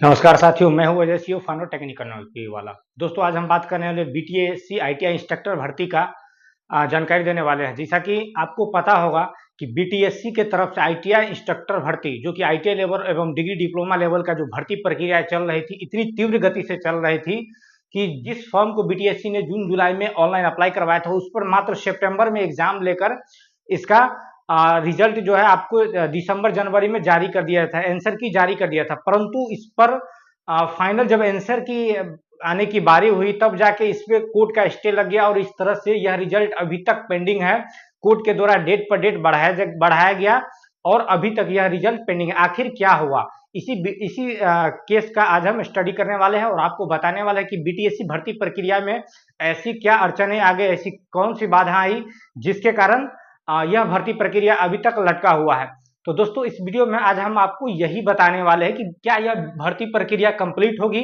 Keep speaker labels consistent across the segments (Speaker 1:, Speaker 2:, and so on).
Speaker 1: नमस्कार साथियों, मैं हूं अजय सीओ फानो टेक्निकल नॉलेज वाला। दोस्तों, आज हम बात करने वाले बीटीएससी आईटीआई इंस्ट्रक्टर भर्ती का जानकारी देने वाले हैं। जैसा कि आपको पता होगा कि बीटीएससी के तरफ से आईटीआई इंस्ट्रक्टर भर्ती, जो कि आईटीआई लेवल एवं डिग्री डिप्लोमा लेवल का जो भर्ती प्रक्रिया चल रही थी, इतनी तीव्र गति से चल रही थी कि जिस फॉर्म को बीटीएससी ने जून जुलाई में ऑनलाइन अप्लाई करवाया था, उस पर मात्र सितंबर में एग्जाम लेकर इसका रिजल्ट जो है आपको दिसंबर जनवरी में जारी कर दिया था, आंसर की जारी कर दिया था। परंतु इस पर फाइनल जब आंसर की आने की बारी हुई, तब जाके इस पे कोर्ट का स्टे लग गया और इस तरह से यह रिजल्ट अभी तक पेंडिंग है। कोर्ट के द्वारा डेट पर डेट बढ़ाया गया और अभी तक यह रिजल्ट पेंडिंग है। आखिर क्या हुआ, इसी केस का आज हम स्टडी करने वाले हैं और आपको बताने वाले हैं कि बीटीएससी भर्ती प्रक्रिया में ऐसी क्या अड़चने आ गई, ऐसी कौन सी बाधा आई जिसके कारण यह भर्ती प्रक्रिया अभी तक लटका हुआ है। तो दोस्तों, इस वीडियो में आज हम आपको यही बताने वाले हैं कि क्या यह भर्ती प्रक्रिया कंप्लीट होगी,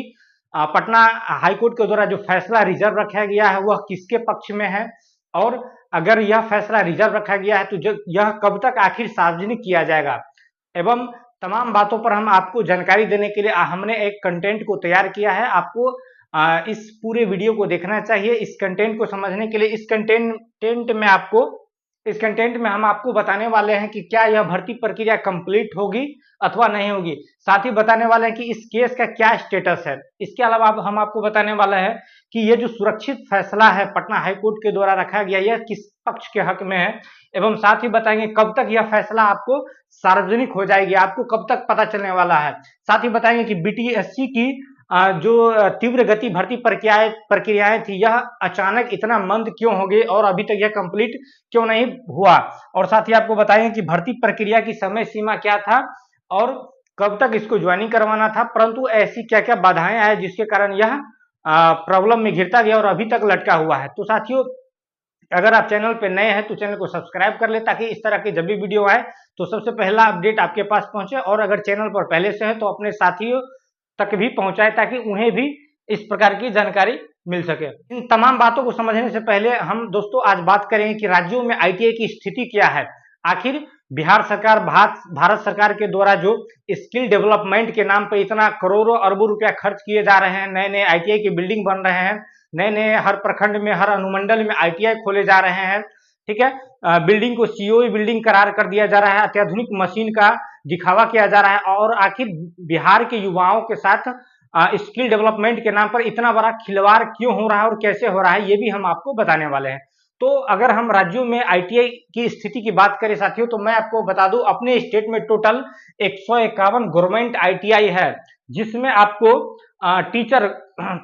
Speaker 1: पटना हाईकोर्ट के द्वारा जो फैसला रिजर्व रखा गया है वह किसके पक्ष में है, और अगर यह फैसला रिजर्व रखा गया है तो यह कब तक आखिर सार्वजनिक किया जाएगा, एवं तमाम बातों पर हम आपको जानकारी देने के लिए हमने एक कंटेंट को तैयार किया है। आपको इस पूरे वीडियो को देखना चाहिए। इस कंटेंट को समझने के लिए इस कंटेंट में हम आपको बताने वाले हैं कि क्या यह भर्ती प्रक्रिया कंप्लीट होगी अथवा नहीं होगी। साथ ही बताने वाले हैं कि इस केस का क्या स्टेटस है। इसके अलावा हम आपको बताने वाला है कि यह जो सुरक्षित फैसला है पटना हाईकोर्ट के द्वारा रखा गया, यह किस पक्ष के हक में है, एवं साथ ही बताएंगे कब तक यह फैसला आपको सार्वजनिक हो जाएगी, आपको कब तक पता चलने वाला है। साथ ही बताएंगे कि बीटीएससी की जो तीव्र गति भर्ती प्रक्रियाएं थी, यह अचानक इतना मंद क्यों हो गई और अभी तक यह कंप्लीट क्यों नहीं हुआ। और साथ ही आपको बताएंगे कि भर्ती प्रक्रिया की समय सीमा क्या था और कब तक इसको ज्वाइनिंग करवाना था, परंतु ऐसी क्या क्या बाधाएं आई जिसके कारण यह प्रॉब्लम में घिरता गया और अभी तक लटका हुआ है। तो साथियों, अगर आप चैनल पे नए हैं तो चैनल को सब्सक्राइब कर ले, ताकि इस तरह की जब भी वीडियो आए तो सबसे पहला अपडेट आपके पास पहुंचे, और अगर चैनल पर पहले से है तो अपने साथियों तक भी पहुंचाए ताकि उन्हें भी इस प्रकार की जानकारी मिल सके। इन तमाम बातों को समझने से पहले हम दोस्तों आज बात करेंगे कि राज्यों में आईटीआई की स्थिति क्या है। आखिर बिहार सरकार, भारत सरकार के द्वारा जो स्किल डेवलपमेंट के नाम पर इतना करोड़ों अरबों रुपया खर्च किए जा रहे हैं, नए नए आईटीआई की बिल्डिंग बन रहे हैं, नए नए हर प्रखंड में, हर अनुमंडल में आईटीआई खोले जा रहे हैं। ठीक है, बिल्डिंग को सीओई बिल्डिंग करार कर दिया जा रहा है, अत्याधुनिक मशीन का दिखावा किया जा रहा है, और आखिर बिहार के युवाओं के साथ स्किल डेवलपमेंट के नाम पर इतना बड़ा खिलवाड़ क्यों हो रहा है और कैसे हो रहा है, ये भी हम आपको बताने वाले हैं। तो अगर हम राज्यों में आईटीआई की स्थिति की बात करें साथियों, तो मैं आपको बता दूं, अपने स्टेट में टोटल 151 गवर्नमेंट आईटीआई है, जिसमें आपको टीचर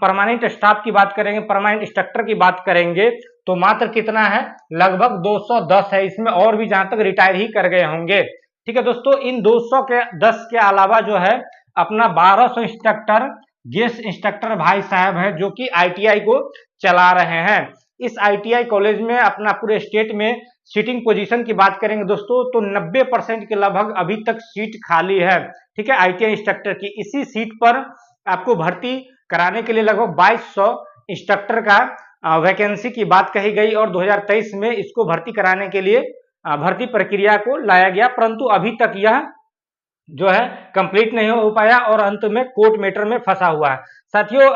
Speaker 1: परमानेंट स्टाफ की बात करेंगे, परमानेंट इंस्ट्रक्टर की बात करेंगे तो मात्र कितना है, लगभग 210 है। इसमें और भी जहां तक रिटायर ही कर गए होंगे। ठीक है दोस्तों, इन 210 के अलावा जो है अपना 1200 इंस्ट्रक्टर, गेस्ट इंस्ट्रक्टर भाई साहब हैं जो कि आईटीआई को चला रहे हैं। इस आईटीआई कॉलेज में अपना पूरे स्टेट में सीटिंग पोजीशन की बात करेंगे दोस्तों तो 90% के लगभग अभी तक सीट खाली है। ठीक है, आईटीआई इंस्ट्रक्टर की इसी सीट पर आपको भर्ती कराने के लिए लगभग 2200 इंस्ट्रक्टर का वैकेंसी की बात कही गई, और 2023 में इसको भर्ती कराने के लिए भर्ती प्रक्रिया को लाया गया, परंतु अभी तक यह जो है कंप्लीट नहीं हो पाया और अंत में कोर्ट मैटर में फंसा हुआ है। साथियों,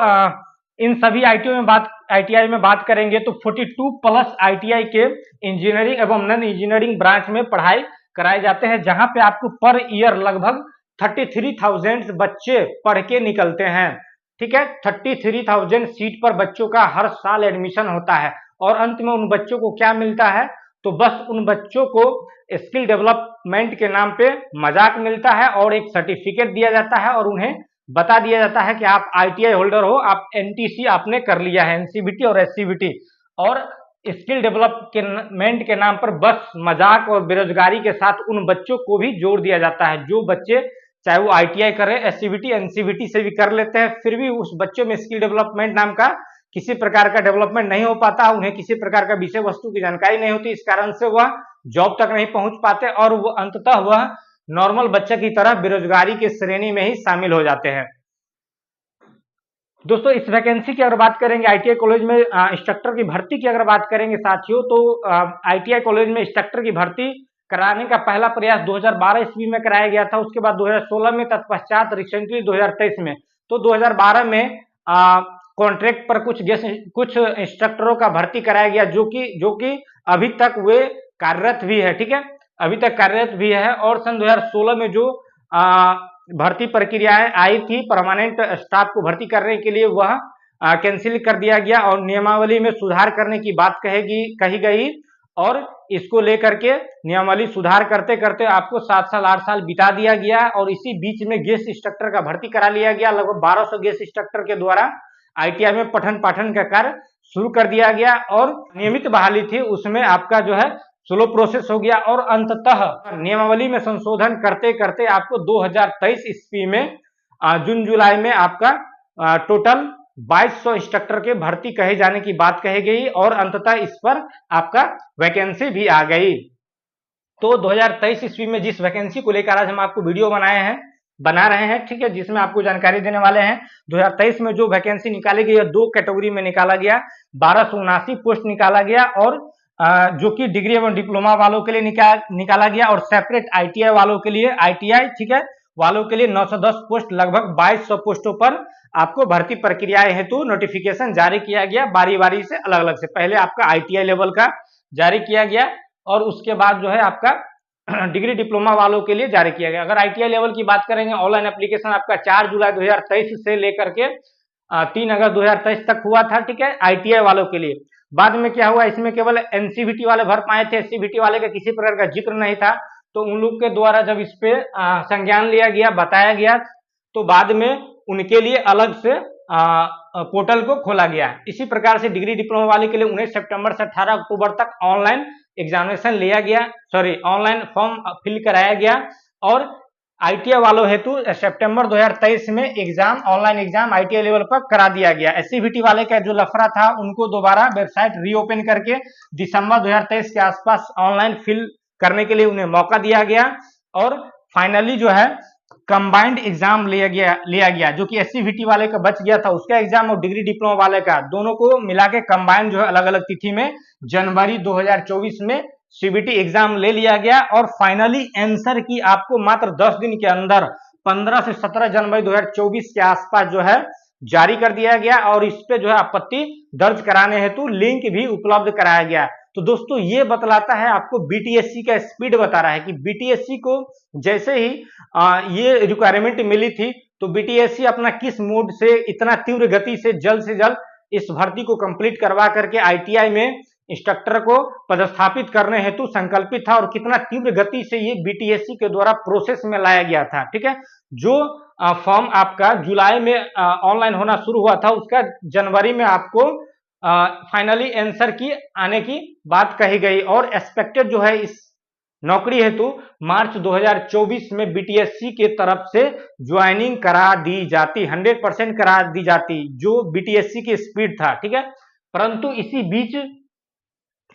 Speaker 1: इन सभी आईटीआई में बात करेंगे तो 42 प्लस आईटीआई के इंजीनियरिंग एवं नॉन इंजीनियरिंग ब्रांच में पढ़ाई कराए जाते हैं, जहां पे आपको पर ईयर लगभग 33,000 बच्चे पढ़ के निकलते हैं। ठीक है, 33,000 सीट पर बच्चों का हर साल एडमिशन होता है, और अंत में उन बच्चों को क्या मिलता है, तो बस उन बच्चों को स्किल डेवलपमेंट के नाम पे मजाक मिलता है और एक सर्टिफिकेट दिया जाता है और उन्हें बता दिया जाता है कि आप आईटीआई होल्डर हो, आप एनटीसी आपने कर लिया है, एनसीबीटी और एससीबीटी, और स्किल डेवलपमेंट के नाम पर बस मजाक और बेरोजगारी के साथ उन बच्चों को भी जोड़ दिया जाता है। जो बच्चे चाहे वो आईटीआई करें, एससीबीटी एनसीबीटी से भी कर लेते हैं, फिर भी उस बच्चों में स्किल डेवलपमेंट नाम का किसी प्रकार का डेवलपमेंट नहीं हो पाता, उन्हें किसी प्रकार का विषय वस्तु की जानकारी नहीं होती, इस कारण से वह जॉब तक नहीं पहुंच पाते और वो अंततः वह नॉर्मल बच्चे की तरह बेरोजगारी की श्रेणी में ही शामिल हो जाते हैं। दोस्तों, इस वैकेंसी की अगर बात करेंगे, आईटीआई कॉलेज में इंस्ट्रक्टर की भर्ती की अगर बात करेंगे साथियों, तो आईटीआई कॉलेज में इंस्ट्रक्टर की भर्ती कराने का पहला प्रयास 2012 ईस्वी में कराया गया था, उसके बाद 2016 में, तत्पश्चात रिसेंटली 2023 में। तो 2012 में कॉन्ट्रैक्ट पर कुछ इंस्ट्रक्टरों का भर्ती कराया गया, जो कि अभी तक वे कार्यरत भी है, ठीक है, अभी तक कार्यरत भी है। और सन 2016 में जो भर्ती प्रक्रियाएं आई थी परमानेंट स्टाफ को भर्ती करने के लिए, वह कैंसिल कर दिया गया और नियमावली में सुधार करने की बात कही गई, और इसको लेकर के नियमावली सुधार करते करते आपको 7 साल 8 साल बिता दिया गया। और इसी बीच में गेस्ट इंस्ट्रक्टर का भर्ती करा लिया गया। लगभग 1200 गेस्ट इंस्ट्रक्टर के द्वारा ITI में पठन पाठन का कार्य शुरू कर दिया गया, और नियमित बहाली थी उसमें आपका जो है स्लो प्रोसेस हो गया। और अंततः नियमावली में संशोधन करते करते आपको 2023 ईस्वी में जून जुलाई में आपका टोटल 2200 इंस्ट्रक्टर के भर्ती कहे जाने की बात कही गई, और अंततः इस पर आपका वैकेंसी भी आ गई। तो 2023 ईस्वी में जिस वैकेंसी को लेकर आज हम आपको वीडियो बना रहे हैं, ठीक है, जिसमें आपको जानकारी देने वाले हैं। 2023 में जो वैकेंसी निकाली गई है, 2 कैटेगरी में निकाला गया, 1279 पोस्ट निकाला गया, और जो कि डिग्री एवं डिप्लोमा वालों के लिए निकाला गया, और सेपरेट ITI वालों के लिए, ITI ठीक है वालों के लिए 910 पोस्ट, लगभग 2200 पोस्टों पर आपको भर्ती प्रक्रियाएं हेतु नोटिफिकेशन जारी किया गया, बारी बारी से अलग अलग से। पहले आपका ITI लेवल का जारी किया गया, और उसके बाद जो है आपका डिग्री डिप्लोमा वालों के लिए जारी किया गया। अगर ITI लेवल की बात करेंगे, ऑनलाइन एप्लीकेशन आपका 4 जुलाई 2023 से लेकर के 3 अगस्त 2023 तक हुआ था, ठीक है, ITI वालों के लिए। बाद में क्या हुआ, इसमें केवल NCVT वाले भर पाए थे, SCVT वाले का किसी प्रकार का जिक्र नहीं था। तो उन लोग के द्वारा जब इस पे संज्ञान लिया गया, बताया गया, तो बाद में उनके लिए अलग से पोर्टल को खोला गया। इसी प्रकार से डिग्री डिप्लोमा वाले के लिए 19 सितंबर से 18 अक्टूबर तक ऑनलाइन एग्जामिनेशन लिया गया, ऑनलाइन फॉर्म फिल कराया गया, और ITI वालों हेतु सितंबर 2023 में ऑनलाइन एग्जाम ITI लेवल पर करा दिया गया। SCVT वाले का जो लफड़ा था, उनको दोबारा वेबसाइट रीओपन करके दिसंबर 2023 के आसपास ऑनलाइन फिल करने के लिए उन्हें मौका दिया गया, और फाइनली जो है कंबाइंड एग्जाम लिया गया, जो कि SCVT वाले का बच गया था उसका एग्जाम, और डिग्री डिप्लोमा वाले का, दोनों को मिला के कंबाइंड जो है अलग अलग तिथि में जनवरी 2024 में CBT एग्जाम ले लिया गया। और फाइनली आंसर की आपको मात्र 10 दिन के अंदर 15 से 17 जनवरी 2024 के आसपास जो है जारी कर दिया गया, और इस पे जो है आपत्ति दर्ज कराने हेतु लिंक भी उपलब्ध कराया गया। तो दोस्तों ये बतलाता है आपको, BTSC का स्पीड बता रहा है कि BTSC को जैसे ही ये रिक्वायरमेंट मिली थी, तो BTSC अपना किस मोड से इतना तीव्र गति से जल्द इस भर्ती को कंप्लीट करवा करके ITI में इंस्ट्रक्टर को पदस्थापित करने हेतु संकल्पित था, और कितना तीव्र गति से ये BTSC के द्वारा प्रोसेस में लाया गया था, ठीक है। जो फॉर्म आपका जुलाई में ऑनलाइन होना शुरू हुआ था, उसका जनवरी में आपको फाइनली आंसर की आने की बात कही गई, और एक्सपेक्टेड जो है इस नौकरी हेतु मार्च 2024 में BTSC के तरफ से ज्वाइनिंग करा दी जाती, 100% करा दी जाती, जो BTSC की स्पीड था, ठीक है। परंतु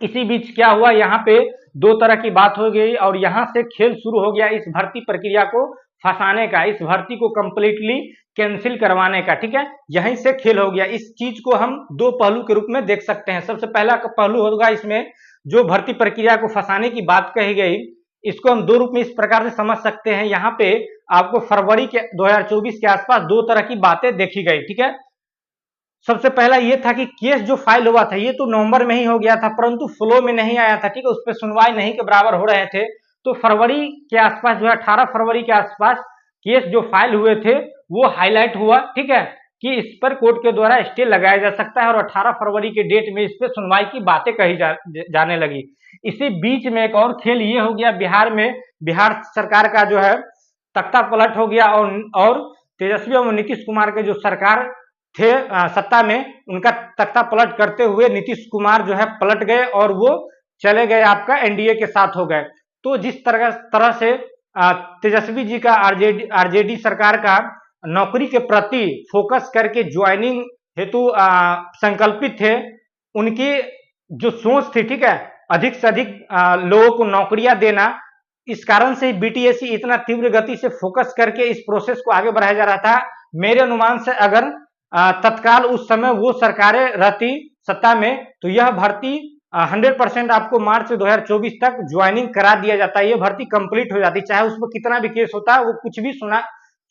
Speaker 1: इसी बीच क्या हुआ, यहाँ पे 2 तरह की बात हो गई, और यहाँ से खेल शुरू हो गया इस भर्ती प्रक्रिया को फंसाने का, इस भर्ती को कंप्लीटली कैंसिल करवाने का, ठीक है। यहीं से खेल हो गया। इस चीज को हम 2 पहलू के रूप में देख सकते हैं। सबसे पहला पहलू होगा, इसमें जो भर्ती प्रक्रिया को फंसाने की बात कही गई, इसको हम 2 रूप में इस प्रकार से समझ सकते हैं। यहाँ पे आपको फरवरी के 2024 के आसपास 2 तरह की बातें देखी गई, ठीक है। सबसे पहला ये था कि केस जो फाइल हुआ था, ये तो नवंबर में ही हो गया था, परंतु फ्लो में नहीं आया था, ठीक है, उस पर सुनवाई नहीं के बराबर हो रहे थे। तो फरवरी के आसपास जो है 18 फरवरी के आसपास केस जो फाइल हुए थे वो हाईलाइट हुआ, ठीक है, कि इस पर कोर्ट के द्वारा स्टे लगाया जा सकता है, और 18 फरवरी के डेट में इस पर सुनवाई की बातें कही जाने लगी। इसी बीच में एक और खेल ये हो गया, बिहार सरकार का जो है तख्ता पलट हो गया, और तेजस्वी एवं नीतीश कुमार के जो सरकार थे सत्ता में, उनका तख्ता पलट करते हुए नीतीश कुमार जो है पलट गए, और वो चले गए आपका NDA के साथ हो गए। तो जिस तरह से तेजस्वी जी का RJD सरकार का नौकरी के प्रति फोकस करके ज्वाइनिंग हेतु संकल्पित थे, उनकी जो सोच थी, ठीक है, अधिक से अधिक लोगों को नौकरियां देना, इस कारण से BTSC इतना तीव्र गति से फोकस करके इस प्रोसेस को आगे बढ़ाया जा रहा था। मेरे अनुमान से अगर तत्काल उस समय वो सरकारें रहती सत्ता में, तो यह भर्ती 100% आपको मार्च 2024 तक ज्वाइनिंग करा दिया जाता है। ये भर्ती कंप्लीट हो जाती है, चाहे उसमें कितना भी केस होता है, वो कुछ भी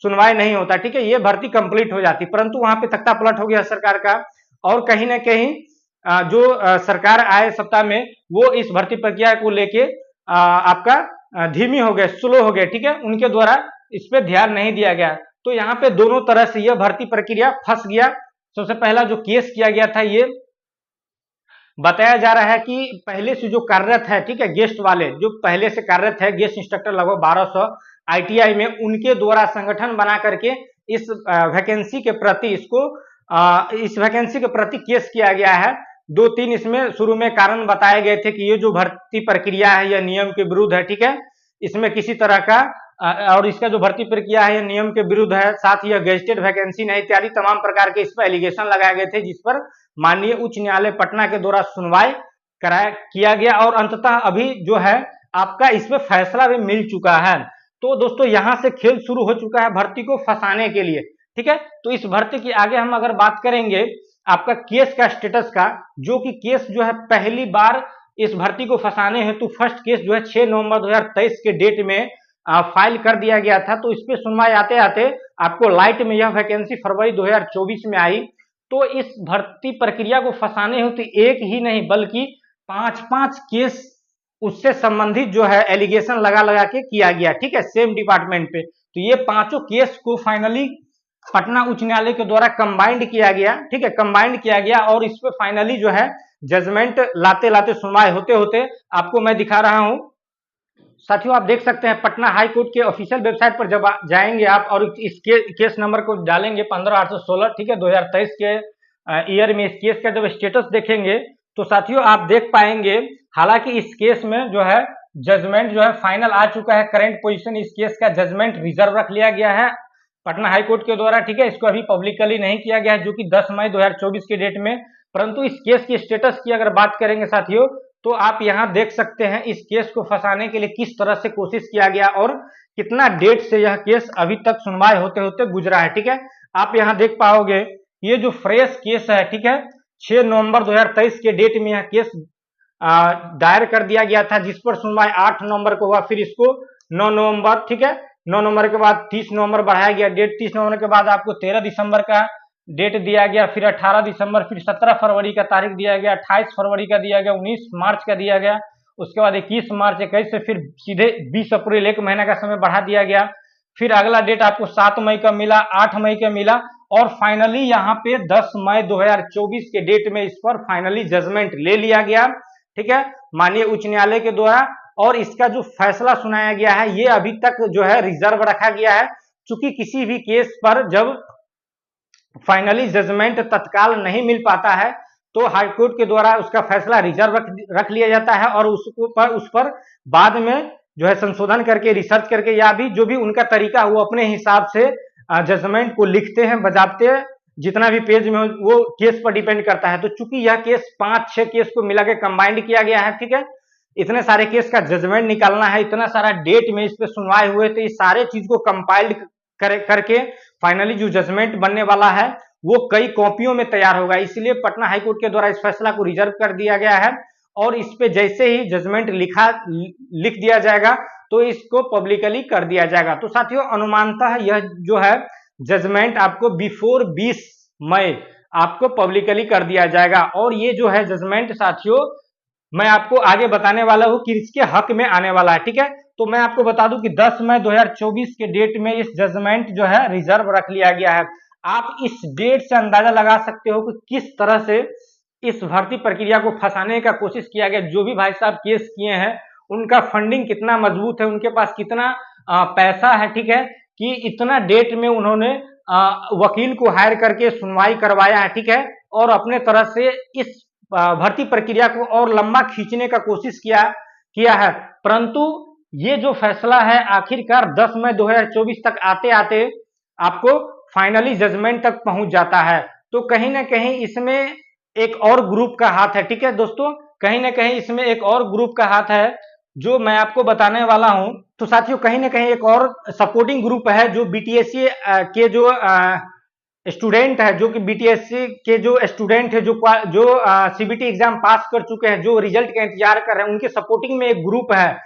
Speaker 1: सुनवाई नहीं होता, ठीक है। ये भर्ती कंप्लीट हो जाती, परंतु वहां पे तख्ता पलट हो गया सरकार का, और कहीं ना कहीं जो सरकार आए सत्ता में, वो इस भर्ती प्रक्रिया को लेके आपका धीमी हो गए, स्लो हो गए, ठीक है। उनके द्वारा इस पे ध्यान नहीं दिया गया, तो यहाँ पे दोनों तरह से यह भर्ती प्रक्रिया फंस गया। सबसे पहला जो केस किया गया था, ये बताया जा रहा है कि पहले से जो कार्यरत है, ठीक है, गेस्ट वाले जो पहले से कार्यरत है, गेस्ट इंस्ट्रक्टर लगभग 1200 आईटीआई में, उनके द्वारा संगठन बना करके इस वैकेंसी के प्रति इस वैकेंसी के प्रति केस किया गया है। 2-3 इसमें शुरू में कारण बताए गए थे कि ये जो भर्ती प्रक्रिया है यह नियम के विरुद्ध है, ठीक है, इसमें किसी तरह का और इसका जो भर्ती प्रक्रिया है यह नियम के विरुद्ध है, साथ ही यह गेजेटेड वैकेंसी नहीं, इत्यादि तमाम प्रकार के इस पर एलिगेशन लगाए गए थे, जिस पर माननीय उच्च न्यायालय पटना के द्वारा सुनवाई किया गया, और अंततः अभी जो है आपका इस पर फैसला भी मिल चुका है। तो दोस्तों यहां से खेल शुरू हो चुका है भर्ती को फंसाने के लिए, ठीक है। तो इस भर्ती की आगे हम अगर बात करेंगे आपका केस का स्टेटस का, जो कि केस जो है पहली बार इस भर्ती को फंसाने हेतु फर्स्ट केस जो है 6 नवंबर 2023 के डेट में फाइल कर दिया गया था। तो इस पे सुनवाई आते आते आपको लाइट में यह वैकेंसी फरवरी 2024 में आई। तो इस भर्ती प्रक्रिया को फंसाने हेतु एक ही नहीं बल्कि 5-5 केस उससे संबंधित जो है एलिगेशन लगा के किया गया, ठीक है, सेम डिपार्टमेंट पे। तो ये 5 केस को फाइनली पटना उच्च न्यायालय के द्वारा कंबाइंड किया गया, ठीक है, कंबाइंड किया गया, और इस पे फाइनली जो है जजमेंट लाते लाते सुनवाई होते होते आपको मैं दिखा रहा हूं। साथियों आप देख सकते हैं पटना हाई कोर्ट के ऑफिशियल वेबसाइट पर जब जाएंगे आप और इस केस नंबर को डालेंगे 15816, ठीक है, 2023 के ईयर में इस केस का जब स्टेटस देखेंगे तो साथियों आप देख पाएंगे, हालांकि इस केस में जो है जजमेंट जो है फाइनल आ चुका है। करंट पोजीशन इस केस का जजमेंट रिजर्व रख लिया गया है पटना हाई कोर्ट के द्वारा, ठीक है, इसको अभी पब्लिकली नहीं किया गया है, जो कि 10 मई 2024 के डेट में। परंतु इस केस की स्टेटस की अगर बात करेंगे साथियों, तो आप यहां देख सकते हैं इस केस को फंसाने के लिए किस तरह से कोशिश किया गया और कितना डेट से यह केस अभी तक सुनवाई होते होते गुजरा है, ठीक है। आप यहां देख पाओगे ये जो फ्रेश केस है, ठीक है, 6 नवंबर 2023 के डेट में यह केस दायर कर दिया गया था, जिस पर सुनवाई 8 नवंबर को हुआ, फिर इसको 9 नवंबर, ठीक है, 9 नवंबर के बाद 30 नवंबर बढ़ाया गया डेट, 30 नवंबर के बाद आपको 13 दिसंबर का डेट दिया गया, फिर 18 दिसंबर, फिर 17 फरवरी का तारीख दिया गया, 28 फरवरी का दिया गया, 19 मार्च का दिया गया, उसके बाद 21 मार्च 21 से फिर सीधे 20 अप्रैल 1 महीना का समय बढ़ा दिया गया, फिर अगला डेट आपको 7 मई का मिला, 8 मई का मिला, और फाइनली यहाँ पे 10 मई 2024 के डेट में इस पर फाइनली जजमेंट ले लिया गया, ठीक है, माननीय उच्च न्यायालय के द्वारा। और इसका जो फैसला सुनाया गया है ये अभी तक जो है रिजर्व रखा गया है, चूंकि किसी भी केस पर जब फाइनली जजमेंट तत्काल नहीं मिल पाता है तो हाईकोर्ट के द्वारा उसका फैसला रिजर्व रख लिया जाता है, और उस पर बाद में जो है संशोधन करके रिसर्च करके या भी जो भी उनका तरीका वो अपने हिसाब से जजमेंट को लिखते हैं, बजाते हैं, जितना भी पेज में वो केस पर डिपेंड करता है। तो चूंकि यह केस 5-6 केस को मिला के कंबाइंड किया गया है, ठीक है, इतने सारे केस का जजमेंट निकालना है, इतना सारा डेट में इस पे सुनवाई हुए, तो इस सारे चीज को कंपाइल्ड करके फाइनली जो जजमेंट बनने वाला है वो कई कॉपियों में तैयार होगा, इसलिए पटना हाईकोर्ट के द्वारा इस फैसला को रिजर्व कर दिया गया है, और इस पे जैसे ही जजमेंट लिख दिया जाएगा तो इसको पब्लिकली कर दिया जाएगा। तो साथियों अनुमानतः यह जो है जजमेंट आपको बिफोर 20 मई आपको पब्लिकली कर दिया जाएगा, और ये जो है जजमेंट साथियों मैं आपको आगे बताने वाला हूं कि इसके हक में आने वाला है, ठीक है। तो मैं आपको बता दूं कि 10 मई 2024 के डेट में इस जजमेंट जो है रिजर्व रख लिया गया है। आप इस डेट से अंदाजा लगा सकते हो कि किस तरह से इस भर्ती प्रक्रिया को फंसाने का कोशिश किया गया। जो भी भाई साहब केस किए हैं उनका फंडिंग कितना मजबूत है, उनके पास कितना पैसा है, ठीक है, कि इतना डेट में उन्होंने वकील को हायर करके सुनवाई करवाया है, ठीक है, और अपने तरह से इस भर्ती प्रक्रिया को और लंबा खींचने का कोशिश किया है। परंतु ये जो फैसला है आखिरकार 10 मई 2024 तक आते आते आपको फाइनली जजमेंट तक पहुंच जाता है। तो कहीं ना कहीं इसमें एक और ग्रुप का हाथ है, ठीक है दोस्तों, कहीं ना कहीं इसमें एक और ग्रुप का हाथ है जो मैं आपको बताने वाला हूं। तो साथियों कहीं ना कहीं एक और सपोर्टिंग ग्रुप है जो बीटीएससी के जो स्टूडेंट है जो कि बीटीएससी के जो स्टूडेंट है जो सीबीटी एग्जाम पास कर चुके हैं, जो रिजल्ट का इंतजार कर रहे हैं, उनके सपोर्टिंग में एक ग्रुप है,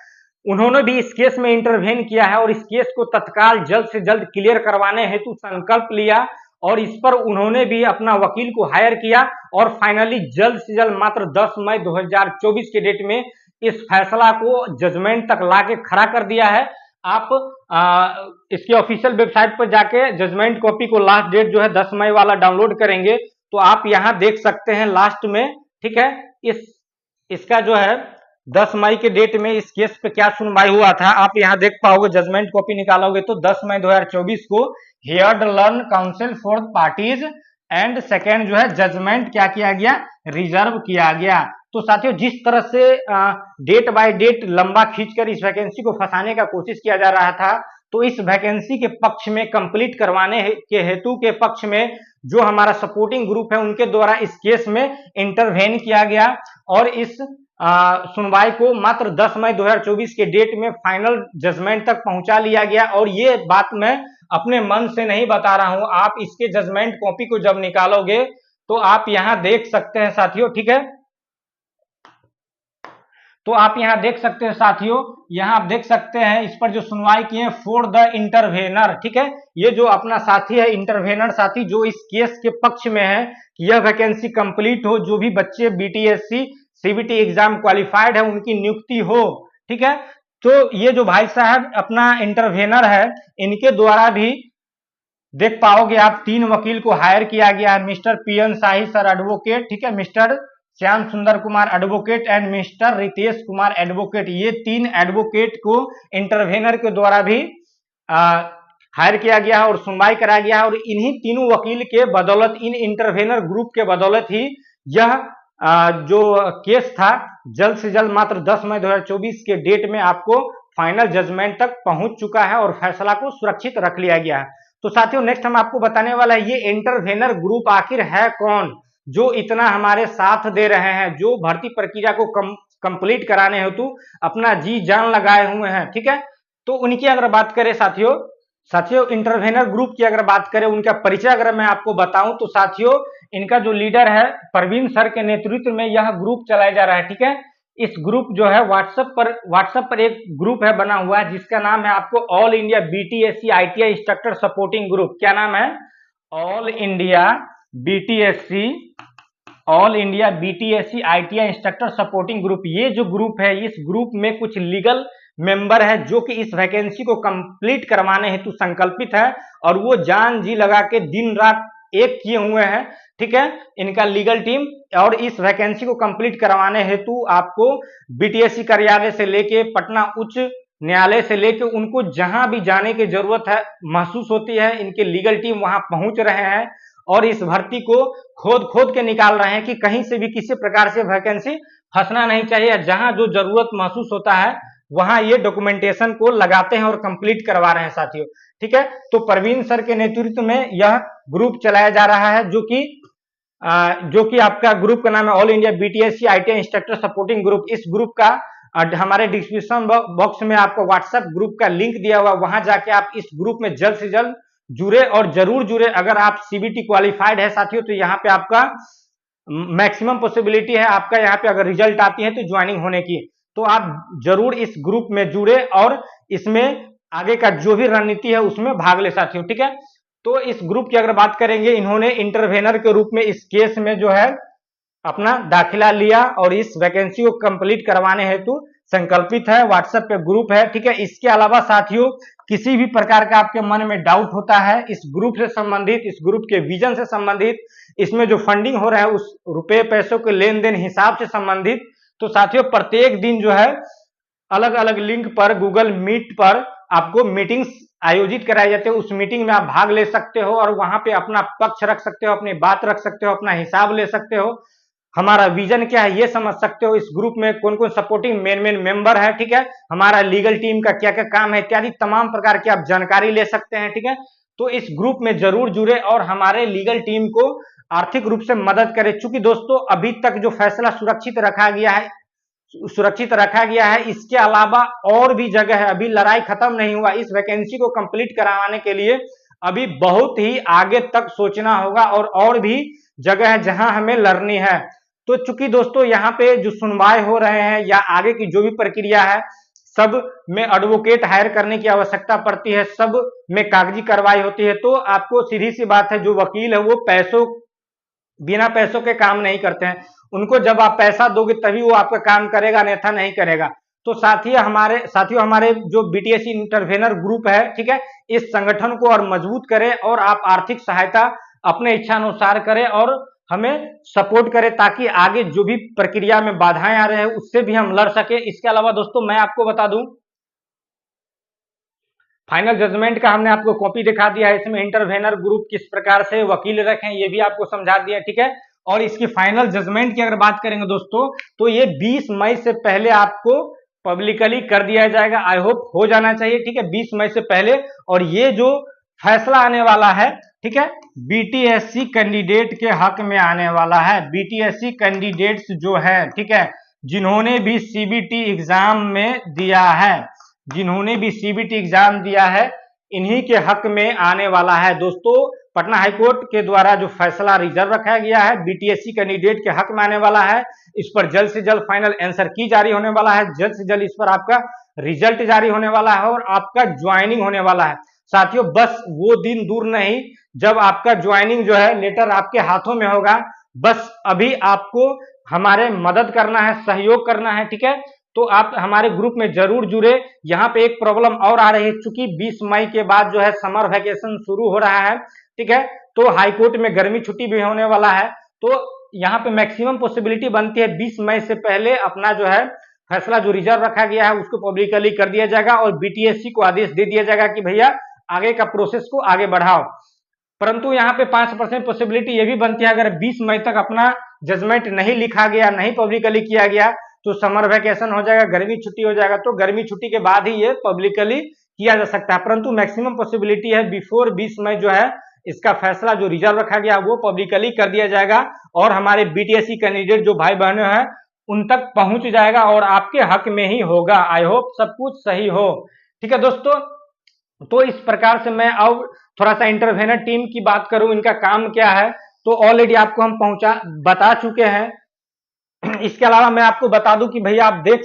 Speaker 1: उन्होंने भी इस केस में इंटरवेन किया है और इस केस को तत्काल जल्द से जल्द क्लियर करवाने हेतु संकल्प लिया और इस पर उन्होंने भी अपना वकील को हायर किया और फाइनली जल्द से जल्द मात्र 10 मई 2024 के डेट में इस फैसला को जजमेंट तक लाके खड़ा कर दिया है। आप इसके ऑफिशियल वेबसाइट पर जाके जजमेंट कॉपी को लास्ट डेट जो है 10 मई वाला डाउनलोड करेंगे तो आप यहां देख सकते हैं लास्ट में, ठीक है, इसका जो है 10 मई के डेट में इस केस पे क्या सुनवाई हुआ था आप यहां देख पाओगे। जजमेंट कॉपी निकालोगे तो 10 मई 2024 को heard learn council for parties and second जो है जजमेंट क्या किया गया, रिजर्व किया गया। तो साथियों जिस तरह से डेट बाय डेट लंबा खींचकर इस वैकेंसी को फंसाने का कोशिश किया जा रहा था, तो इस वैकेंसी के पक्ष में कंप्लीट करवाने के हेतु के पक्ष में जो हमारा सपोर्टिंग ग्रुप है उनके द्वारा इस केस में इंटरवेन किया गया और इस सुनवाई को मात्र 10 मई 2024 के डेट में फाइनल जजमेंट तक पहुंचा लिया गया। और ये बात मैं अपने मन से नहीं बता रहा हूं, आप इसके जजमेंट कॉपी को जब निकालोगे तो आप यहां देख सकते हैं साथियों, ठीक है, तो आप यहां देख सकते हैं साथियों, यहां आप देख सकते हैं इस पर जो सुनवाई की है फॉर द इंटरवेनर, ठीक है, ये जो अपना साथी है इंटरवेनर साथी जो इस केस के पक्ष में है कि यह वैकेंसी कंप्लीट हो, जो भी बच्चे बीटीएससी सीबीटी एग्जाम क्वालिफाइड है उनकी नियुक्ति हो, ठीक है। तो ये जो भाई साहब अपना इंटरवेनर है इनके द्वारा भी देख पाओगे आप 3 वकील को हायर किया गया है, mister PN Shahi sir advocate, ठीक है, mister Shyam Sundar Kumar advocate and mister Ritesh Kumar advocate, ये 3 एडवोकेट को इंटरवेनर के द्वारा भी हायर किया गया है और सुनवाई कराया गया है और इन्हीं तीनों वकील के बदौलत, इन इंटरवेनर ग्रुप के बदौलत ही यह जो केस था जल्द से जल्द मात्र 10 मई 2024 के डेट में आपको फाइनल जजमेंट तक पहुंच चुका है और फैसला को सुरक्षित रख लिया गया है। तो साथियों नेक्स्ट हम आपको बताने वाला है ये इंटरवेनर ग्रुप आखिर है कौन, जो इतना हमारे साथ दे रहे हैं, जो भर्ती प्रक्रिया को कंप्लीट कराने हेतु अपना जी जान लगाए हुए हैं, ठीक है। तो उनकी अगर बात करें साथियों इंटरवेनर ग्रुप की अगर बात करें, उनका परिचय अगर मैं आपको बताऊं तो साथियों इनका जो लीडर है परवीन सर के नेतृत्व में यह ग्रुप चलाया जा रहा है, ठीक है। इस ग्रुप जो है व्हाट्सएप पर एक ग्रुप है बना हुआ है जिसका नाम है आपको all India BTSC ITI instructor supporting group. क्या नाम है? All India BTSC ITI instructor supporting group. ये जो ग्रुप है इस ग्रुप में कुछ लीगल मेंबर है जो कि इस वैकेंसी को कंप्लीट करवाने हेतु संकल्पित है और वो जान जी लगा के दिन रात एक किए हुए हैं, ठीक है, इनका लीगल टीम। और इस वैकेंसी को कंप्लीट करवाने हेतु आपको बीटीएससी कार्यालय से लेके पटना उच्च न्यायालय से लेके उनको जहां भी जाने की जरूरत है महसूस होती है, इनके लीगल टीम वहां पहुंच रहे हैं और इस भर्ती को खोद के निकाल रहे हैं कि कहीं से भी किसी प्रकार से वैकेंसी फंसना नहीं चाहिए। जहां जो जरूरत महसूस होता है वहां ये डॉक्यूमेंटेशन को लगाते हैं और कंप्लीट करवा रहे हैं साथियों, ठीक है। तो परवीन सर के नेतृत्व में यह ग्रुप चलाया जा रहा है जो कि आपका ग्रुप का नाम है all India BTSC ITI instructor supporting group. इस ग्रुप का हमारे डिस्क्रिप्शन बॉक्स में आपको व्हाट्सएप ग्रुप का लिंक दिया हुआ, वहां जाके आप इस ग्रुप में जल्द से जल्द जुड़े और जरूर जुड़े। अगर आप सीबीटी क्वालिफाइड है साथियों तो यहाँ पे आपका मैक्सिमम पॉसिबिलिटी है आपका यहाँ पे अगर रिजल्ट आती है तो ज्वाइनिंग होने की, तो आप जरूर इस ग्रुप में जुड़े और इसमें आगे का जो भी रणनीति है उसमें भाग ले साथियों, ठीक है। तो इस ग्रुप की अगर बात करेंगे, इन्होंने इंटरवेनर के रूप में इस केस में जो है अपना दाखिला लिया और इस वैकेंसी को कंप्लीट करवाने हेतु संकल्पित है। व्हाट्सएप पे ग्रुप है, ठीक है। इसके अलावा साथियों किसी भी प्रकार का आपके मन में डाउट होता है इस ग्रुप से संबंधित, इस ग्रुप के विजन से संबंधित, इसमें जो फंडिंग हो रहा है उस रुपए पैसों के लेन देन हिसाब से संबंधित, तो साथियों प्रत्येक दिन जो है अलग अलग लिंक पर गूगल मीट पर आपको मीटिंग्स आयोजित कराए जाते हैं। उस मीटिंग में आप भाग ले सकते हो और वहां पे अपना पक्ष रख सकते हो, अपनी बात रख सकते हो, अपना हिसाब ले सकते हो, हमारा विजन क्या है ये समझ सकते हो, इस ग्रुप में कौन कौन सपोर्टिंग मेन मेंबर है, ठीक है, हमारा लीगल टीम का क्या क्या काम है इत्यादि तमाम प्रकार की आप जानकारी ले सकते हैं, ठीक है। तो इस ग्रुप में जरूर जुड़े और हमारे लीगल टीम को आर्थिक रूप से मदद करें। चूंकि दोस्तों अभी तक जो फैसला सुरक्षित रखा गया है, इसके अलावा और भी जगह है, अभी लड़ाई खत्म नहीं हुआ। इस वैकेंसी को कंप्लीट करवाने के लिए अभी बहुत ही आगे तक सोचना होगा और भी जगह है जहां हमें लड़नी है। तो चूंकि दोस्तों यहाँ पे जो सुनवाई हो रहे हैं या आगे की जो भी प्रक्रिया है, सब में एडवोकेट हायर करने की आवश्यकता पड़ती है, सब में कागजी कार्रवाई होती है। तो आपको सीधी सी बात है, जो वकील है वो बिना पैसों के काम नहीं करते हैं। उनको जब आप पैसा दोगे तभी वो आपका काम करेगा, अन्यथा नहीं करेगा। तो साथियों हमारे जो बीटीएससी इंटरवेनर ग्रुप है, ठीक है, इस संगठन को और मजबूत करें और आप आर्थिक सहायता अपने इच्छा अनुसार करें और हमें सपोर्ट करें, ताकि आगे जो भी प्रक्रिया में बाधाएं आ रहे हैं उससे भी हम लड़ सके। इसके अलावा दोस्तों मैं आपको बता दूं, फाइनल जजमेंट का हमने आपको कॉपी दिखा दिया है। इसमें इंटरवेनर ग्रुप किस प्रकार से वकील रखें ये भी आपको समझा दिया, ठीक है। और इसकी फाइनल जजमेंट की अगर बात करेंगे दोस्तों, तो ये 20 मई से पहले आपको पब्लिकली कर दिया जाएगा। आई होप हो जाना चाहिए, ठीक है, 20 मई से पहले। और ये जो फैसला आने वाला है, ठीक है, बीटीएससी कैंडिडेट के हक में आने वाला है। बीटीएससी कैंडिडेट्स जो है, ठीक है, जिन्होंने भी सीबीटी एग्जाम में दिया है, जिन्होंने भी सीबीटी एग्जाम दिया है, इन्हीं के हक में आने वाला है। दोस्तों पटना हाईकोर्ट के द्वारा जो फैसला रिजर्व रखा गया है, बीटीएससी कैंडिडेट के हक में आने वाला है। इस पर जल्द से जल्द फाइनल आंसर की जारी होने वाला है, जल्द से जल्द इस पर आपका रिजल्ट जारी होने वाला है और आपका ज्वाइनिंग होने वाला है। साथियों बस वो दिन दूर नहीं जब आपका ज्वाइनिंग जो है लेटर आपके हाथों में होगा। बस अभी आपको हमारे मदद करना है, सहयोग करना है, ठीक है। तो आप हमारे ग्रुप में जरूर जुड़े। यहाँ पे एक प्रॉब्लम और आ रही है, चूंकि 20 मई के बाद जो है समर वैकेशन शुरू हो रहा है, ठीक है, तो हाईकोर्ट में गर्मी छुट्टी भी होने वाला है। तो यहाँ पे मैक्सिमम पॉसिबिलिटी बनती है 20 मई से पहले अपना जो है फैसला जो रिजर्व रखा गया है उसको पब्लिकली कर दिया जाएगा और बीटीएससी को आदेश दे दिया जाएगा कि भैया आगे का प्रोसेस को आगे बढ़ाओ। परंतु यहाँ पे 5% पॉसिबिलिटी ये भी बनती है, अगर 20 मई तक अपना जजमेंट नहीं लिखा गया, नहीं पब्लिकली किया गया, तो समर वैकेशन हो जाएगा, गर्मी छुट्टी हो जाएगा, तो गर्मी छुट्टी के बाद ही ये पब्लिकली किया जा सकता है। परंतु मैक्सिमम पॉसिबिलिटी है बिफोर 20 मई जो है इसका फैसला जो रिजर्व रखा गया वो पब्लिकली कर दिया जाएगा और हमारे बीटीएससी कैंडिडेट जो भाई बहनों हैं उन तक पहुंच जाएगा और आपके हक में ही होगा। आई होप सब कुछ सही हो, ठीक है दोस्तों। तो इस प्रकार से मैं अब थोड़ा सा इंटरवेनर टीम की बात करूं, इनका काम क्या है, तो ऑलरेडी आपको हम बता चुके हैं। इसके अलावा मैं आपको बता दूं कि भैया आप देख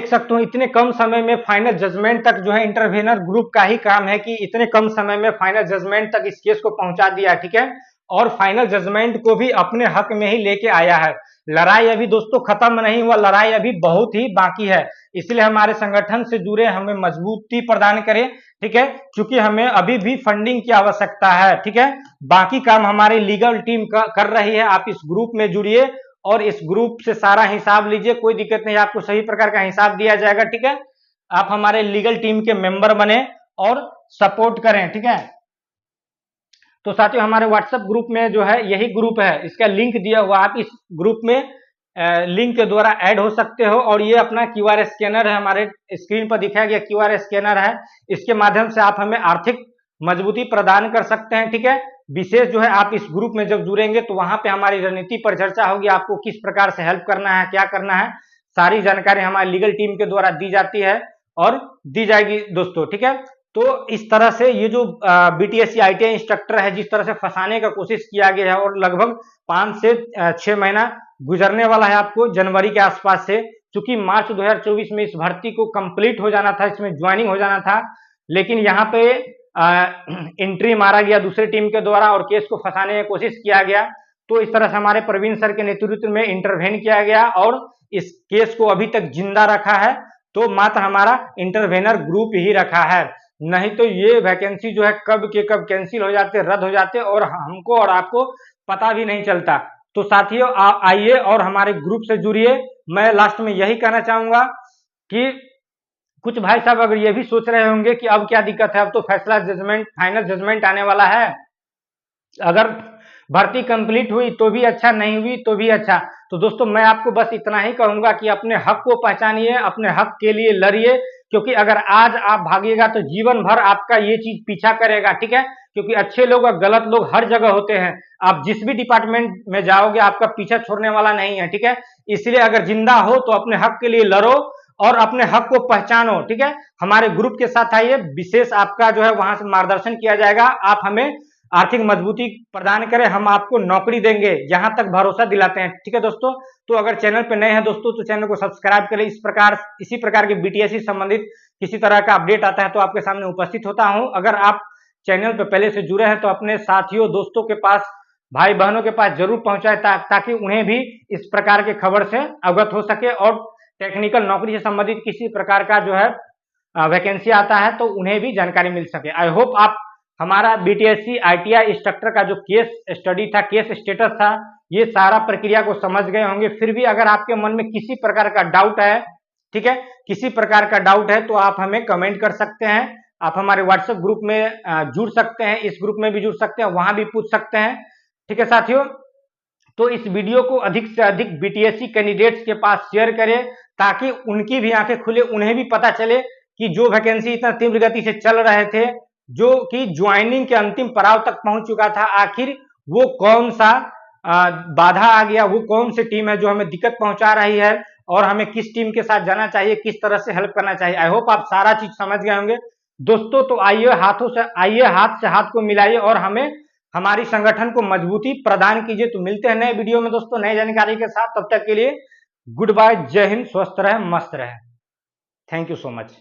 Speaker 1: सकते हो इतने कम समय में फाइनल जजमेंट तक जो है इंटरवेनर ग्रुप का ही काम है कि इतने कम समय में फाइनल जजमेंट तक इस केस को पहुंचा दिया, ठीक है, और फाइनल जजमेंट को भी अपने हक में ही लेके आया है। लड़ाई अभी दोस्तों खत्म नहीं हुआ, लड़ाई अभी बहुत ही बाकी है। इसलिए हमारे संगठन से जुड़े, हमें मजबूती प्रदान करें, ठीक है, क्योंकि हमें अभी भी फंडिंग की आवश्यकता है, ठीक है। बाकी काम हमारी लीगल टीम कर रही है। आप इस ग्रुप में जुड़िए और इस ग्रुप से सारा हिसाब लीजिए, कोई दिक्कत नहीं, आपको सही प्रकार का हिसाब दिया जाएगा, ठीक है। आप हमारे लीगल टीम के मेंबर बने और सपोर्ट करें, ठीक है। तो साथियों हमारे व्हाट्सएप ग्रुप में जो है यही ग्रुप है, इसका लिंक दिया हुआ, आप इस ग्रुप में लिंक के द्वारा ऐड हो सकते हो। और ये अपना क्यूआर स्कैनर है, हमारे स्क्रीन पर दिखाया गया क्यूआर स्कैनर है, इसके माध्यम से आप हमें आर्थिक मजबूती प्रदान कर सकते हैं, ठीक है। विशेष जो है आप इस ग्रुप में जब जुड़ेंगे तो वहां पे हमारी रणनीति पर चर्चा होगी, आपको किस प्रकार से हेल्प करना है, क्या करना है, सारी जानकारी हमारी लीगल टीम के द्वारा दी जाती है और दी जाएगी दोस्तों, ठीक है। तो इस तरह से ये जो बीटीएससी आईटीआई इंस्ट्रक्टर है, जिस तरह से फंसाने का कोशिश किया गया है और लगभग 5 से 6 महीना गुजरने वाला है आपको जनवरी के आसपास से, क्योंकि मार्च 2024 में इस भर्ती को कंप्लीट हो जाना था, इसमें ज्वाइनिंग हो जाना था, लेकिन यहाँ पे एंट्री मारा गया दूसरी टीम के द्वारा और केस को फंसाने की कोशिश किया गया। तो इस तरह से हमारे प्रवीण सर के नेतृत्व में इंटरवेन किया गया और इस केस को अभी तक जिंदा रखा है, तो मात्र हमारा इंटरवेनर ग्रुप ही रखा है, नहीं तो ये वैकेंसी जो है कब के कब कैंसिल हो जाते, रद्द हो जाते और हमको और आपको पता भी नहीं चलता। तो साथियों आइए और हमारे ग्रुप से जुड़िए। मैं लास्ट में यही कहना चाहूंगा कि कुछ भाई साहब अगर ये भी सोच रहे होंगे कि अब क्या दिक्कत है, अब तो फाइनल जजमेंट आने वाला है, अगर भर्ती कंप्लीट हुई तो भी अच्छा, नहीं हुई तो भी अच्छा। तो दोस्तों मैं आपको बस इतना ही कहूंगा कि अपने हक को पहचानिए, अपने हक के लिए लड़िए, क्योंकि अगर आज आप भागिएगा तो जीवन भर आपका ये चीज पीछा करेगा, ठीक है। क्योंकि अच्छे लोग और गलत लोग हर जगह होते हैं, आप जिस भी डिपार्टमेंट में जाओगे आपका पीछा छोड़ने वाला नहीं है, ठीक है। इसलिए अगर जिंदा हो तो अपने हक के लिए लड़ो और अपने हक को पहचानो। ठीक है, हमारे ग्रुप के साथ आइए, विशेष आपका जो है वहां से मार्गदर्शन किया जाएगा। आप हमें आर्थिक मजबूती प्रदान करें, हम आपको नौकरी देंगे, यहां तक भरोसा दिलाते हैं। ठीक है दोस्तों, तो अगर चैनल पे नए हैं दोस्तों तो चैनल को सब्सक्राइब करें। इसी प्रकार के बीटीएस संबंधित किसी तरह का अपडेट आता है तो आपके सामने उपस्थित होता हूं। अगर आप चैनल पे पहले से जुड़े हैं तो अपने साथियों, दोस्तों के पास, भाई बहनों के पास जरूर पहुंचाए ताकि उन्हें भी इस प्रकार के खबर से अवगत हो सके और टेक्निकल नौकरी से संबंधित किसी प्रकार का जो है वैकेंसी आता है तो उन्हें भी जानकारी मिल सके। आई होप आप हमारा बीटीएससी आईटीआई इंस्ट्रक्टर का जो केस स्टडी था, केस स्टेटस था, ये सारा प्रक्रिया को समझ गए होंगे। फिर भी अगर आपके मन में किसी प्रकार का डाउट है, ठीक है, किसी प्रकार का डाउट है तो आप हमें कमेंट कर सकते हैं। आप हमारे व्हाट्सएप ग्रुप में जुड़ सकते हैं, इस ग्रुप में भी जुड़ सकते हैं, वहां भी पूछ सकते हैं। ठीक है साथियों, तो इस वीडियो को अधिक से अधिक बीटीएससी कैंडिडेट्स के पास शेयर करें ताकि उनकी भी आंखें खुले, उन्हें भी पता चले कि जो वैकेंसी इतना तीव्र गति से चल रहे थे, जो कि ज्वाइनिंग के अंतिम पड़ाव तक पहुंच चुका था, आखिर वो कौन सा बाधा आ गया, वो कौन सी टीम है जो हमें दिक्कत पहुंचा रही है और हमें किस टीम के साथ जाना चाहिए, किस तरह से हेल्प करना चाहिए। आई होप आप सारा चीज समझ गए होंगे दोस्तों। तो आइए हाथ से हाथ को मिलाइए और हमें हमारी संगठन को मजबूती प्रदान कीजिए। तो मिलते हैं नए वीडियो में दोस्तों, नई जानकारी के साथ। तब तक के लिए गुड बाय, जय हिंद, स्वस्थ रहे, मस्त रहे। Thank you so much.